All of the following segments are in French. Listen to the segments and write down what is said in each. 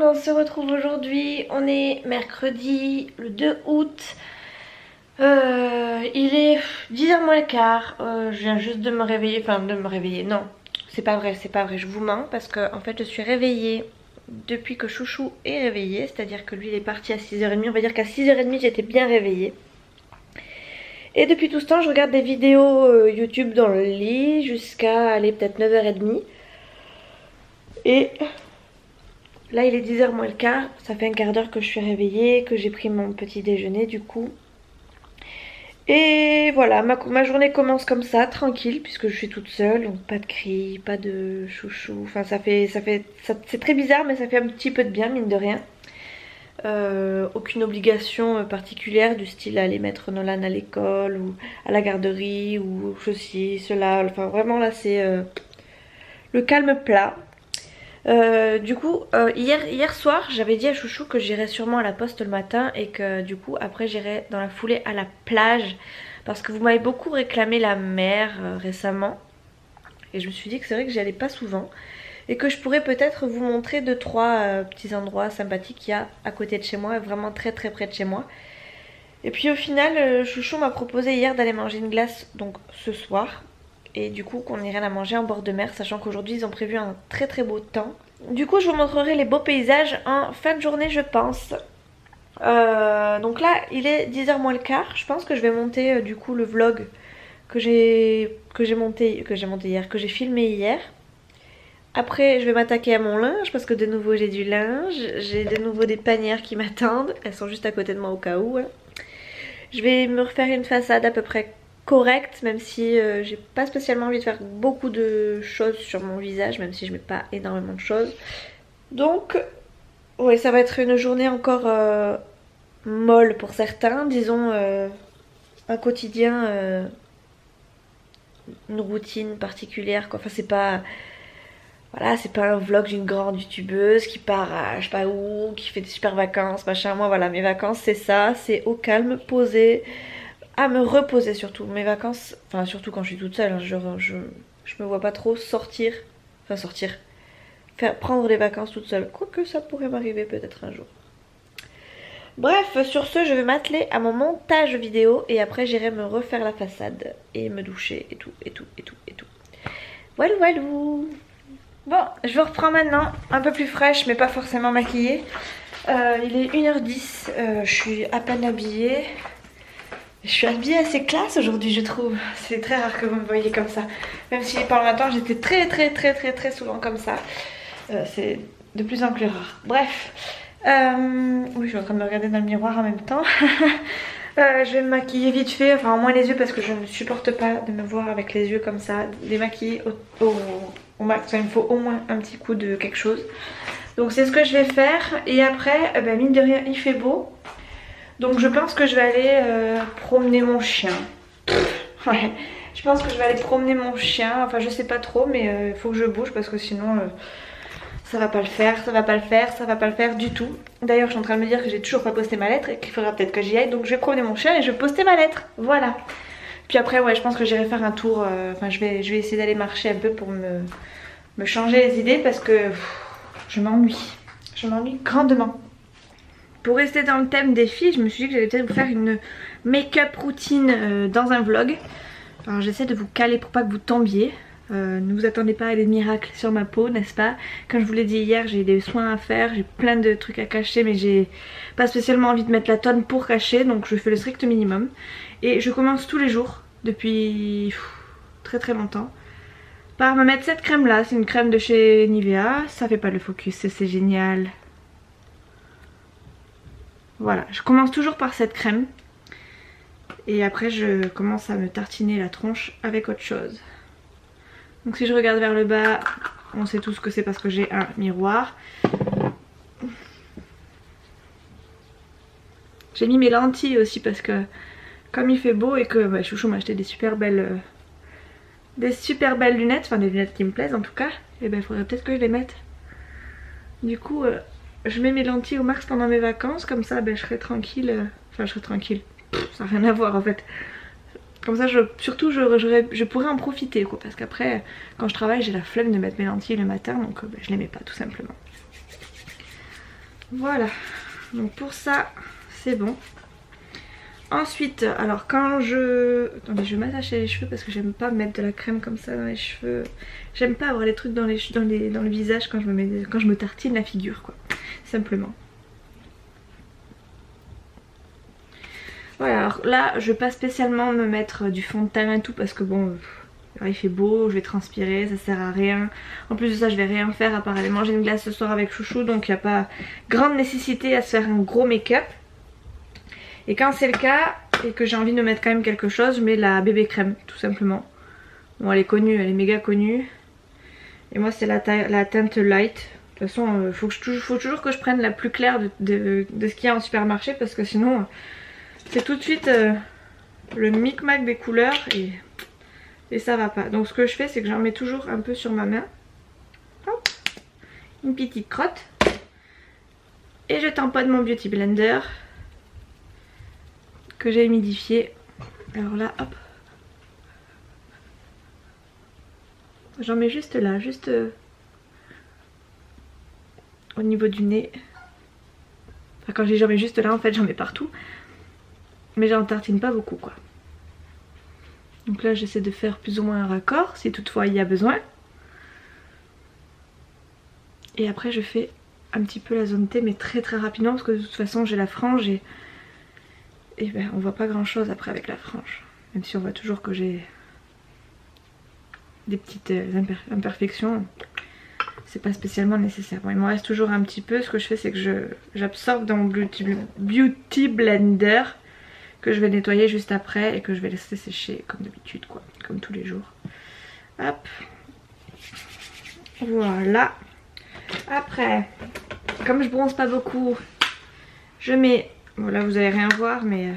On se retrouve aujourd'hui, on est mercredi le 2 août, il est 10h moins le quart, je viens juste de me réveiller, non, c'est pas vrai, je vous mens parce que en fait je suis réveillée depuis que Chouchou est réveillé, c'est-à-dire que lui il est parti à 6h30, on va dire qu'à 6h30 j'étais bien réveillée. Et depuis tout ce temps je regarde des vidéos YouTube dans le lit jusqu'à aller peut-être 9h30 et... Là il est 10h moins le quart, ça fait un quart d'heure que je suis réveillée, que j'ai pris mon petit déjeuner du coup. Et voilà, ma journée commence comme ça, tranquille, puisque je suis toute seule, donc pas de cris, pas de chouchou. Enfin c'est très bizarre mais ça fait un petit peu de bien mine de rien. Aucune obligation particulière du style aller mettre Nolan à l'école ou à la garderie ou ceci, cela. Enfin vraiment là c'est le calme plat. Du coup hier soir j'avais dit à Chouchou que j'irais sûrement à la poste le matin et que du coup après j'irais dans la foulée à la plage parce que vous m'avez beaucoup réclamé la mer récemment et je me suis dit que c'est vrai que j'y allais pas souvent et que je pourrais peut-être vous montrer 2-3 petits endroits sympathiques qu'il y a à côté de chez moi, vraiment très très près de chez moi. Et puis au final Chouchou m'a proposé hier d'aller manger une glace donc ce soir. Et du coup qu'on irait la manger en bord de mer, sachant qu'aujourd'hui ils ont prévu un très très beau temps. Du coup je vous montrerai les beaux paysages en fin de journée je pense. Donc là il est 10h moins le quart. Je pense que je vais monter du coup le vlog que j'ai filmé hier. Après je vais m'attaquer à mon linge parce que de nouveau j'ai du linge. J'ai de nouveau des panières qui m'attendent. Elles sont juste à côté de moi au cas où. Je vais me refaire une façade à peu près correcte, même si j'ai pas spécialement envie de faire beaucoup de choses sur mon visage, même si je mets pas énormément de choses. Donc ouais, ça va être une journée encore molle pour certains, disons un quotidien, une routine particulière quoi. Enfin c'est pas... Voilà, c'est pas un vlog d'une grande youtubeuse qui part à je sais pas où, qui fait des super vacances, machin. Moi voilà, mes vacances c'est ça, c'est au calme, posé, à me reposer surtout. Mes vacances, enfin surtout quand je suis toute seule, hein, je me vois pas trop sortir, prendre des vacances toute seule. Quoique ça pourrait m'arriver peut-être un jour. Bref, sur ce, je vais m'atteler à mon montage vidéo et après j'irai me refaire la façade et me doucher et tout. Voilou voilou. Bon, je vous reprends maintenant, un peu plus fraîche mais pas forcément maquillée. Il est 1h10, je suis à peine habillée. Je suis habillée assez classe aujourd'hui je trouve. C'est très rare que vous me voyez comme ça. Même si pendant un temps j'étais très souvent comme ça. C'est de plus en plus rare. Bref. Oui, je suis en train de me regarder dans le miroir en même temps. Je vais me maquiller vite fait, enfin au moins les yeux parce que je ne supporte pas de me voir avec les yeux comme ça. Démaquiller au max, il me faut au moins un petit coup de quelque chose. Donc c'est ce que je vais faire. Et après, mine de rien il fait beau. Donc je pense que je vais aller promener mon chien. Ouais, je pense que je vais aller promener mon chien. Enfin je sais pas trop mais il faut que je bouge parce que sinon ça va pas le faire du tout. D'ailleurs je suis en train de me dire que j'ai toujours pas posté ma lettre et qu'il faudra peut-être que j'y aille. Donc je vais promener mon chien et je vais poster ma lettre. Voilà. Puis après ouais je pense que j'irai faire un tour. Enfin je vais essayer d'aller marcher un peu pour me changer les idées parce que je m'ennuie. Je m'ennuie grandement. Pour rester dans le thème des filles, je me suis dit que j'allais peut-être vous faire une make-up routine dans un vlog. Alors j'essaie de vous caler pour pas que vous tombiez. Ne vous attendez pas à des miracles sur ma peau, n'est-ce pas? Comme je vous l'ai dit hier, j'ai des soins à faire, j'ai plein de trucs à cacher, mais j'ai pas spécialement envie de mettre la tonne pour cacher, donc je fais le strict minimum. Et je commence tous les jours, depuis très longtemps, par me mettre cette crème là. C'est une crème de chez Nivea. Ça fait pas le focus, c'est génial. Voilà, je commence toujours par cette crème. Et après je commence à me tartiner la tronche avec autre chose. Donc si je regarde vers le bas, on sait tous que c'est parce que j'ai un miroir. J'ai mis mes lentilles aussi parce que comme il fait beau et que bah, Chouchou m'a acheté des super belles lunettes, enfin des lunettes qui me plaisent en tout cas, et ben il faudrait peut-être que je les mette. Du coup je mets mes lentilles au max pendant mes vacances, comme ça ben, je serai tranquille, enfin je serai tranquille, ça n'a rien à voir en fait. Comme ça surtout je pourrais en profiter quoi, parce qu'après quand je travaille j'ai la flemme de mettre mes lentilles le matin, donc ben, je les mets pas tout simplement. Voilà, donc pour ça c'est bon. Ensuite, alors quand attendez, je vais m'attacher les cheveux parce que j'aime pas mettre de la crème comme ça dans les cheveux. J'aime pas avoir les trucs dans le visage quand je me tartine la figure quoi, simplement. Voilà, alors là je vais pas spécialement me mettre du fond de teint et tout parce que bon, il fait beau, je vais transpirer, ça sert à rien. En plus de ça je vais rien faire à part aller manger une glace ce soir avec Chouchou, donc il n'y a pas grande nécessité à se faire un gros make-up. Et quand c'est le cas et que j'ai envie de me mettre quand même quelque chose, je mets la bébé crème tout simplement. Bon elle est connue, elle est méga connue. Et moi c'est la teinte light. De toute façon faut toujours que je prenne la plus claire de ce qu'il y a en supermarché parce que sinon c'est tout de suite le micmac des couleurs et ça va pas. Donc ce que je fais c'est que j'en mets toujours un peu sur ma main. Hop, une petite crotte. Et je tamponne mon beauty blender que j'ai humidifié. Alors là hop, j'en mets juste là, juste au niveau du nez. Enfin quand je dis j'en mets juste là, en fait j'en mets partout, mais j'en tartine pas beaucoup quoi. Donc là j'essaie de faire plus ou moins un raccord si toutefois il y a besoin. Et après je fais un petit peu la zone T mais très rapidement parce que de toute façon j'ai la frange et ben on voit pas grand chose après avec la frange. Même si on voit toujours que j'ai des petites imperfections, c'est pas spécialement nécessaire. Bon, il me reste toujours un petit peu. Ce que je fais c'est que j'absorbe dans mon beauty blender que je vais nettoyer juste après et que je vais laisser sécher comme d'habitude quoi, comme tous les jours. Hop, voilà. Après, comme je bronze pas beaucoup, je mets, bon là vous allez rien voir mais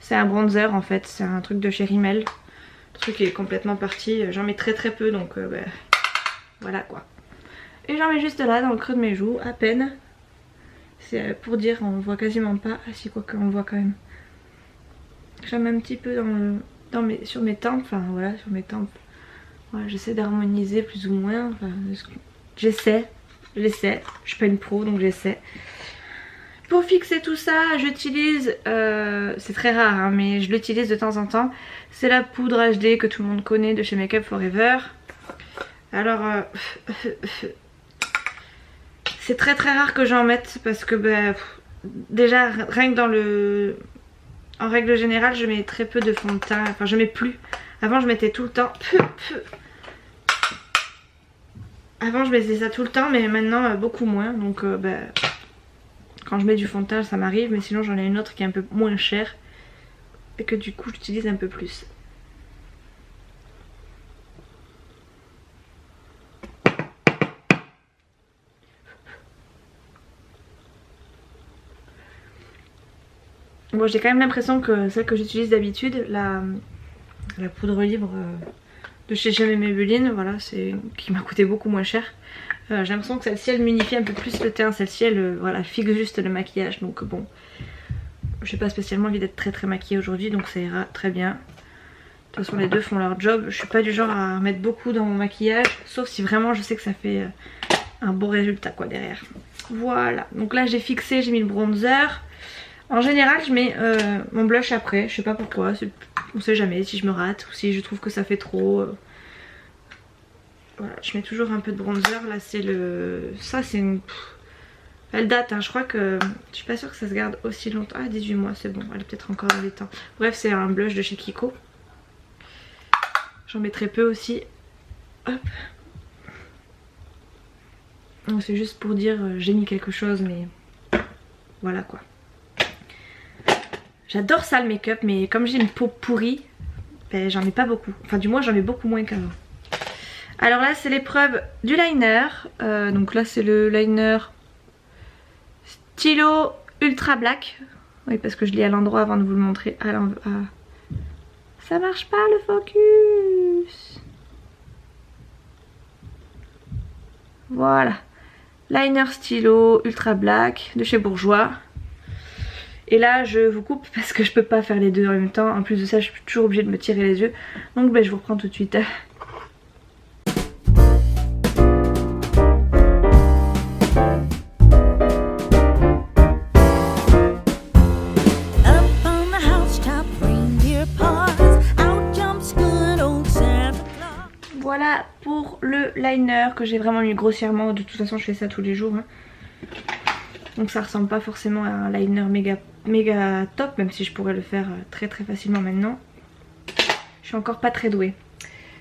c'est un bronzer en fait, c'est un truc de chez Rimmel. Le truc est complètement parti, j'en mets très peu donc bah, voilà quoi. Et j'en mets juste là dans le creux de mes joues, à peine. C'est pour dire on voit quasiment pas, ah si quoi qu'on le voit quand même. J'en mets un petit peu sur mes tempes, enfin voilà sur mes tempes. Voilà, j'essaie d'harmoniser plus ou moins, enfin, j'essaie, je suis pas une pro donc j'essaie. Pour fixer tout ça j'utilise, c'est très rare hein, mais je l'utilise de temps en temps, c'est la poudre HD que tout le monde connaît de chez Make Up Forever. Alors c'est très rare que j'en mette parce que bah, déjà rien que en règle générale je mets très peu de fond de teint, enfin je mets plus. Avant je mettais tout le temps, avant je mettais ça tout le temps mais maintenant beaucoup moins donc bah, quand je mets du fond de teint ça m'arrive, mais sinon j'en ai une autre qui est un peu moins chère et que du coup j'utilise un peu plus. Bon j'ai quand même l'impression que celle que j'utilise d'habitude, la poudre libre de chez Jamais Maybelline, voilà, c'est qui m'a coûté beaucoup moins cher. J'ai l'impression que celle-ci elle m'unifie un peu plus le teint, celle-ci elle voilà, fixe juste le maquillage donc bon. J'ai pas spécialement envie d'être très maquillée aujourd'hui donc ça ira très bien. De toute façon les deux font leur job, je suis pas du genre à mettre beaucoup dans mon maquillage, sauf si vraiment je sais que ça fait un beau résultat quoi derrière. Voilà, donc là j'ai fixé, j'ai mis le bronzer. En général je mets mon blush après, je sais pas pourquoi, on sait jamais si je me rate ou si je trouve que ça fait trop. Voilà, je mets toujours un peu de bronzer, là c'est ça c'est une... Elle date hein, je crois que, je suis pas sûre que ça se garde aussi longtemps, ah 18 mois c'est bon, elle est peut-être encore dans les temps. Bref c'est un blush de chez Kiko. J'en mets très peu aussi. Hop. C'est juste pour dire j'ai mis quelque chose, mais voilà quoi. J'adore ça le make-up, mais comme j'ai une peau pourrie, ben, j'en ai pas beaucoup. Enfin du moins j'en ai beaucoup moins qu'avant. Alors là c'est l'épreuve du liner. Donc là c'est le liner stylo ultra black. Oui parce que je l'ai à l'endroit avant de vous le montrer. Ça marche pas le focus. Voilà. Liner stylo ultra black de chez Bourjois. Et là je vous coupe parce que je peux pas faire les deux en même temps. En plus de ça je suis toujours obligée de me tirer les yeux. Donc ben, je vous reprends tout de suite. Voilà pour le liner que j'ai vraiment mis grossièrement. De toute façon je fais ça tous les jours hein. Donc ça ressemble pas forcément à un liner méga top, même si je pourrais le faire très facilement maintenant. Je suis encore pas très douée.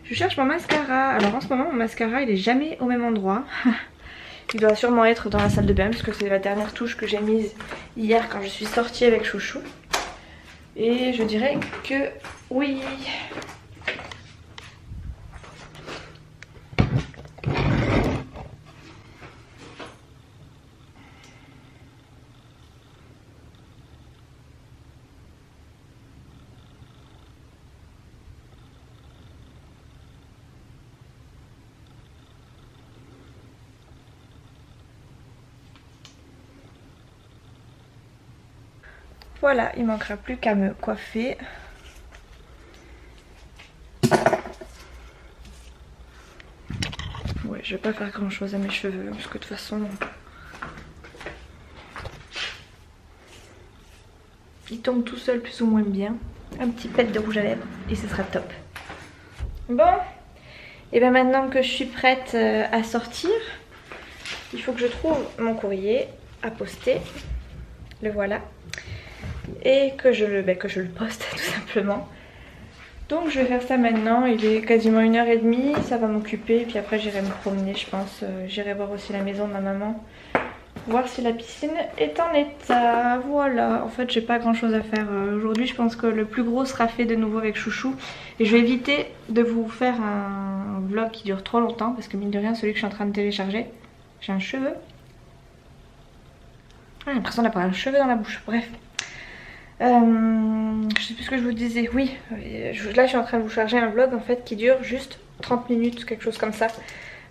Je cherche mon mascara. Alors en ce moment mon mascara il est jamais au même endroit. Il doit sûrement être dans la salle de bain parce que c'est la dernière touche que j'ai mise hier quand je suis sortie avec Chouchou. Et je dirais que oui. Voilà, il manquera plus qu'à me coiffer. Ouais, je vais pas faire grand chose à mes cheveux parce que de toute façon ils tombent tout seuls plus ou moins bien. Un petit pet de rouge à lèvres et ce sera top. Bon, et bien maintenant que je suis prête à sortir, il faut que je trouve mon courrier à poster. Le voilà. Et que je le poste tout simplement. Donc je vais faire ça maintenant, il est quasiment 1h30, ça va m'occuper. Puis après j'irai me promener je pense, j'irai voir aussi la maison de ma maman. Voir si la piscine est en état. Voilà, en fait j'ai pas grand chose à faire aujourd'hui. Je pense que le plus gros sera fait de nouveau avec Chouchou. Et je vais éviter de vous faire un vlog qui dure trop longtemps. Parce que mine de rien celui que je suis en train de télécharger, j'ai un cheveu. J'ai l'impression d'avoir un cheveu dans la bouche, bref. Je sais plus ce que je vous disais. Oui, là je suis en train de vous charger un vlog en fait qui dure juste 30 minutes, quelque chose comme ça.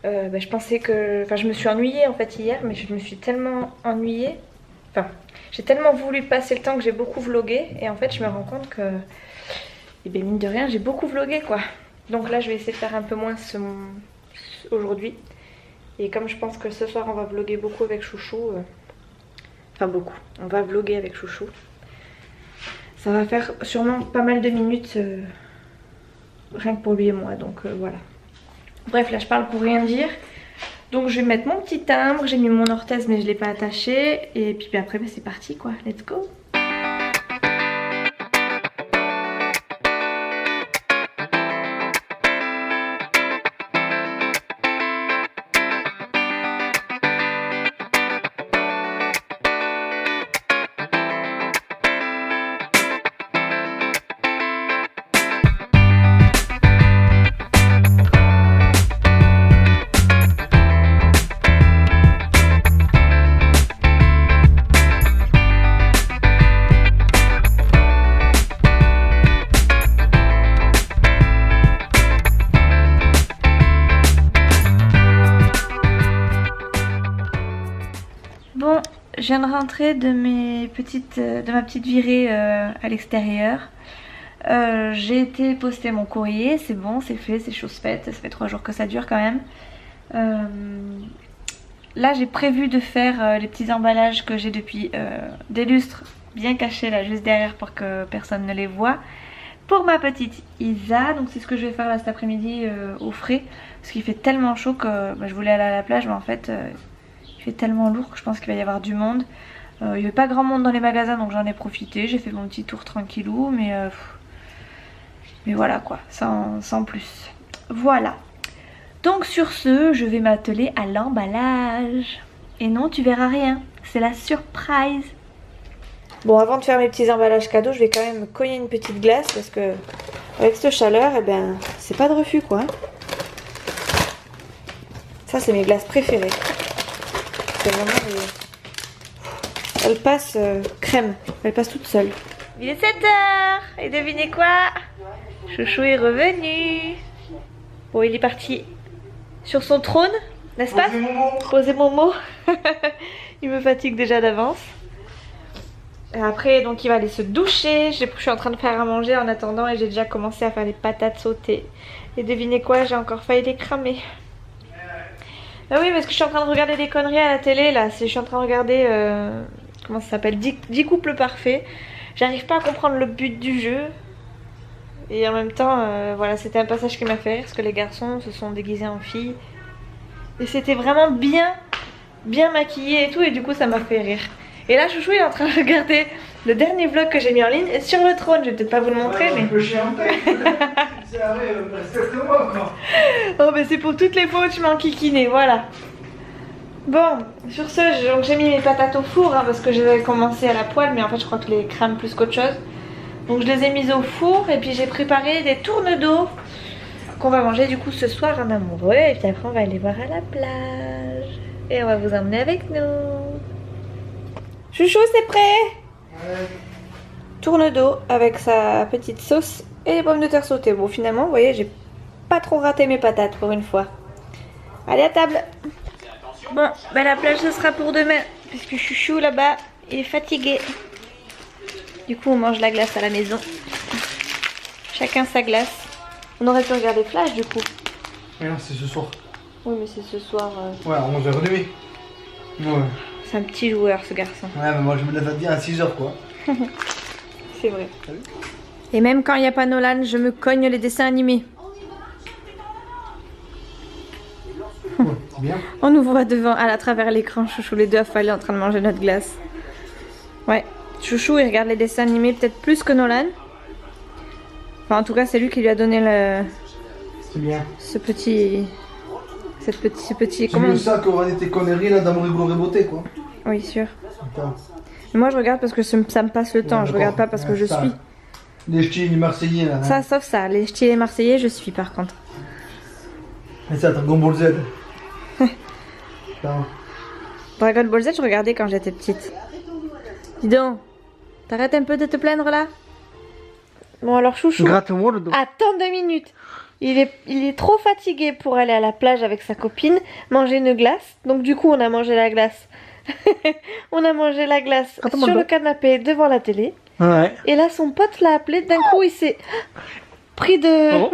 Je pensais que... Enfin je me suis ennuyée en fait hier, mais je me suis tellement ennuyée. Enfin j'ai tellement voulu passer le temps que j'ai beaucoup vlogué. Et en fait je me rends compte que... Et bien mine de rien j'ai beaucoup vlogué quoi. Donc là je vais essayer de faire un peu moins aujourd'hui. Et comme je pense que ce soir on va vloguer beaucoup avec Chouchou. Enfin beaucoup, on va vloguer avec Chouchou. Ça va faire sûrement pas mal de minutes rien que pour lui et moi, donc voilà. Bref, là je parle pour rien dire. Donc je vais mettre mon petit timbre, j'ai mis mon orthèse mais je l'ai pas attaché. Et puis après c'est parti quoi, let's go. Bon, je viens de rentrer de ma petite virée à l'extérieur. J'ai été poster mon courrier, c'est bon, c'est fait, c'est chose faite. Ça fait 3 jours que ça dure quand même. Là j'ai prévu de faire les petits emballages que j'ai depuis des lustres bien cachés là juste derrière pour que personne ne les voit. Pour ma petite Isa, donc c'est ce que je vais faire là cet après-midi au frais. Parce qu'il fait tellement chaud que je voulais aller à la plage mais en fait... il fait tellement lourd que je pense qu'il va y avoir du monde. Il n'y avait pas grand monde dans les magasins donc j'en ai profité. J'ai fait mon petit tour tranquillou mais voilà quoi, sans plus. Voilà. Donc sur ce, je vais m'atteler à l'emballage. Et non, tu verras rien. C'est la surprise. Bon, avant de faire mes petits emballages cadeaux, je vais quand même me cogner une petite glace parce que avec cette chaleur, eh ben, c'est pas de refus quoi. Ça, c'est mes glaces préférées. C'est vraiment des... Elle passe crème. Elle passe toute seule. Il est 7h. Et devinez quoi? Chouchou est revenu. Bon, il est parti sur son trône, n'est-ce pas? Poser Momo. Il me fatigue déjà d'avance. Et après, donc il va aller se doucher. Je suis en train de faire à manger en attendant et j'ai déjà commencé à faire les patates sautées. Et devinez quoi, j'ai encore failli les cramer. Ah oui, parce que je suis en train de regarder des conneries à la télé là. Je suis en train de regarder, comment ça s'appelle, 10 couples parfaits. J'arrive pas à comprendre le but du jeu. Et en même temps, voilà, c'était un passage qui m'a fait rire parce que les garçons se sont déguisés en filles. Et c'était vraiment bien maquillé et tout, et du coup ça m'a fait rire. Et là, Chouchou il est en train de regarder le dernier vlog que j'ai mis en ligne sur le trône. Je vais peut-être pas vous le montrer, mais... Oh, mais c'est pour toutes les fois où tu m'as enquiquiné, voilà. Bon, sur ce, j'ai mis mes patates au four hein, parce que j'avais commencé à la poêle, mais en fait je crois que je les crame plus qu'autre chose. Donc je les ai mises au four et puis j'ai préparé des tournes d'eau qu'on va manger du coup ce soir en amoureux. Et puis après on va aller voir à la plage. Et on va vous emmener avec nous. Chouchou, c'est prêt? Ouais. Tourne d'eau avec sa petite sauce et les pommes de terre sautées. Bon finalement, vous voyez, j'ai pas trop raté mes patates pour une fois. Allez à table. Bon, bah la plage ce sera pour demain. Puisque Chouchou là-bas, il est fatigué. Du coup on mange la glace à la maison. Chacun sa glace. On aurait pu regarder Flash du coup. Mais non, c'est ce soir. Oui mais c'est ce soir. Ouais, à 11h30. Ouais. C'est un petit joueur ce garçon. Ouais mais moi je me lève bien à 6h quoi. C'est vrai. Et même quand il n'y a pas Nolan, je me cogne les dessins animés. Ouais, c'est bien. On nous voit devant, à travers l'écran, Chouchou, les deux affalés en train de manger notre glace. Ouais. Chouchou il regarde les dessins animés peut-être plus que Nolan. Enfin en tout cas c'est lui qui lui a donné le... C'est bien. Ce petit... C'est mieux ça qu'aura été conneries là d'amour et gloire et beauté quoi. Oui sûr. Attends. Mais moi je regarde parce que ça me passe le temps, je regarde pas parce que je suis. Les ch'tis, les marseillais là. Ça sauf ça, les ch'tis et les marseillais je suis par contre. Et ça, Dragon Ball Z. Dragon Ball Z je regardais quand j'étais petite. Dis donc. T'arrêtes un peu de te plaindre là? Bon alors Chouchou, Gratte-moi le dos. attends 2 minutes. Il est trop fatigué pour aller à la plage avec sa copine, manger une glace. Donc du coup on a mangé la glace. On a mangé la glace sur le canapé devant la télé. Ouais. Et là son pote l'a appelé, d'un coup il s'est pris de... Oh.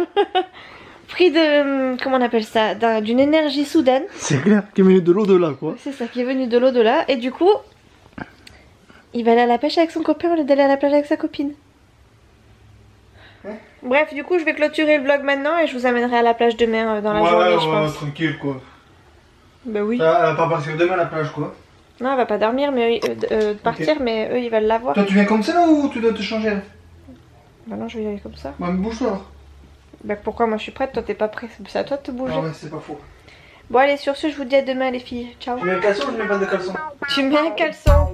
pris de... comment on appelle ça? D'une énergie soudaine. C'est clair, qui est venu de l'au-delà quoi. C'est ça, qui est venu de l'au-delà. Et du coup... il va aller à la pêche avec son copain au lieu d'aller à la plage avec sa copine. Ouais. Bref, du coup, je vais clôturer le vlog maintenant et je vous amènerai à la plage demain dans la journée, je pense. Tranquille quoi. Bah oui. Elle va pas partir demain à la plage quoi. Non, elle va pas dormir, mais partir, Ok. mais eux, ils veulent la voir. Toi tu viens comme ça là ou tu dois te changer là? Bah non, je vais y aller comme ça. Bah me bouge toi alors. Bah pourquoi moi je suis prête, toi t'es pas prête, c'est à toi de te bouger. Ah ouais, c'est pas faux. Bon allez, sur ce, je vous dis à demain les filles. Ciao. Tu mets un caleçon ou je mets pas de caleçon? Tu mets un caleçon.